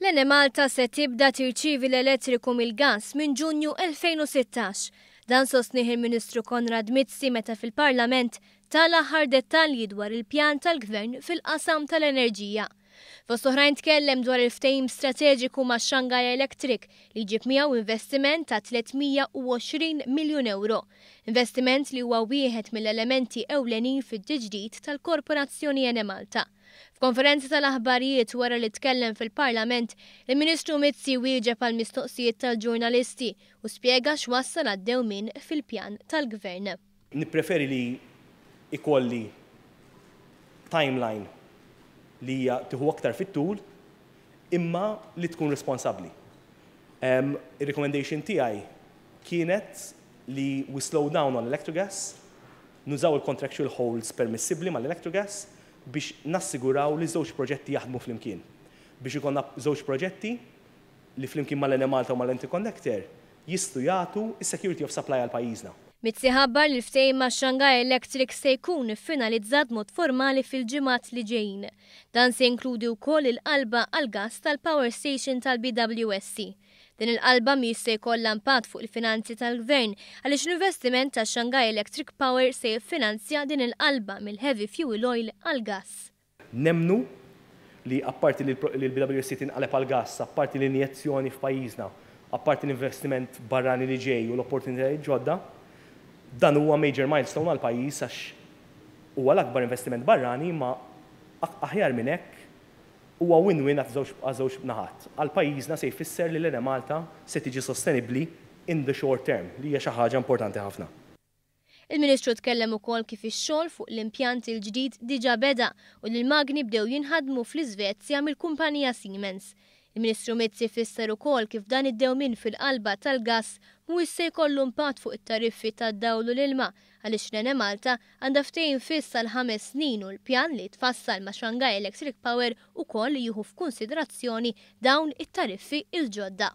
L-Ene Malta se tibda tirċievi l-elettriku mill-gas minn Ġunju 2016. Dan sostnieh il-Ministru Konrad Mizzi meta fil-Parlament tal-aħħar dettalji dwar il-pjan tal-Gvern fil-qasam tal-enerġija. Fost oħrajn tkellem dwar il-ftehim strateġiku ma' Shanghai Electric li jġib miegħu investiment ta' 320 miljun euro. Investiment li huwa wieħed mill-elementi ewlenin fid-tiġdid tal-Korporazzjoni Ene Malta. F'konferenza tal-aħbarijiet wara li tkellem fil-Parlament, il-Ministru Mizzi wieġeb għal mistoqsijiet tal-ġurnalisti u spjega x'wassal għad-dewmien fil-pjan tal-Gvern. Nippreferi li ikolli timeline li hija tieħu aktar fit-tul imma li tkun responsabbli. Ir-recommendation tiegħi kienet li we slow down on electrogas, nużaw il-contractual holds permissibbli mal-electrogas biex nassiguraw li żewġ proġetti jaħdmu flimkien. Biex ikonna żewġ proġetti li flimkien mal-Ene Malta u mal-Interconnector jistgħu jagħtu is-security of supply għal pajjiżna. Mizzi ħabbar li l-ftehim ma' Shanghai Electric se jkun iffinalizzat mod formali fil-ġimgħat li ġejjin. Dan se jinkludi wkoll il-qalba għall-gass tal-Power Station tal-BWSC. Din il-qalba mhix se jkollha impatt fuq il-finanzi tal-Gvern għaliex l-investiment ta' Shanghai Electric Power se jiffinanzja din il-qalba mill-heavy fuel oil għall-gass. Nemnu li apparti li l-BWSC tinqaleb għall-gass, apparti l-injezzjoni f'pajjiżna, apparti l-investiment barrani li ġej u l-opportunitajiet ġodda, dan huwa major milestone għal pajjiż għax huwa l-akbar investiment barrani ma aħjar minn hekk huwa win-win għaż-żewġ naħat. Għal pajjiżna se jfisser li l-Ene Malta se tiġi sostenibbli in the short term li hija xi ħaġa importanti ħafna. Il-Ministru tkellem ukoll kif ix-xogħol fuq l-impjant il-ġdid diġà beda u li l-magni bdew jinħadmu fl-Iżvezja mill-kumpanija Siemens. Il-Ministru Mizzi fisser ukoll kif dan id-dewmien fil-qalba tal-gass mhuwiex se jkollu impatt fuq it-tariffi tad-dawl u l-ilma għaliex l-Ene Malta għandha ftehim fiss għal 5 snin u l-pjan li tfassal ma' Shanghai Electric Power ukoll li jieħu f'kunsiderazzjoni dawn it-tariffi il-ġodda.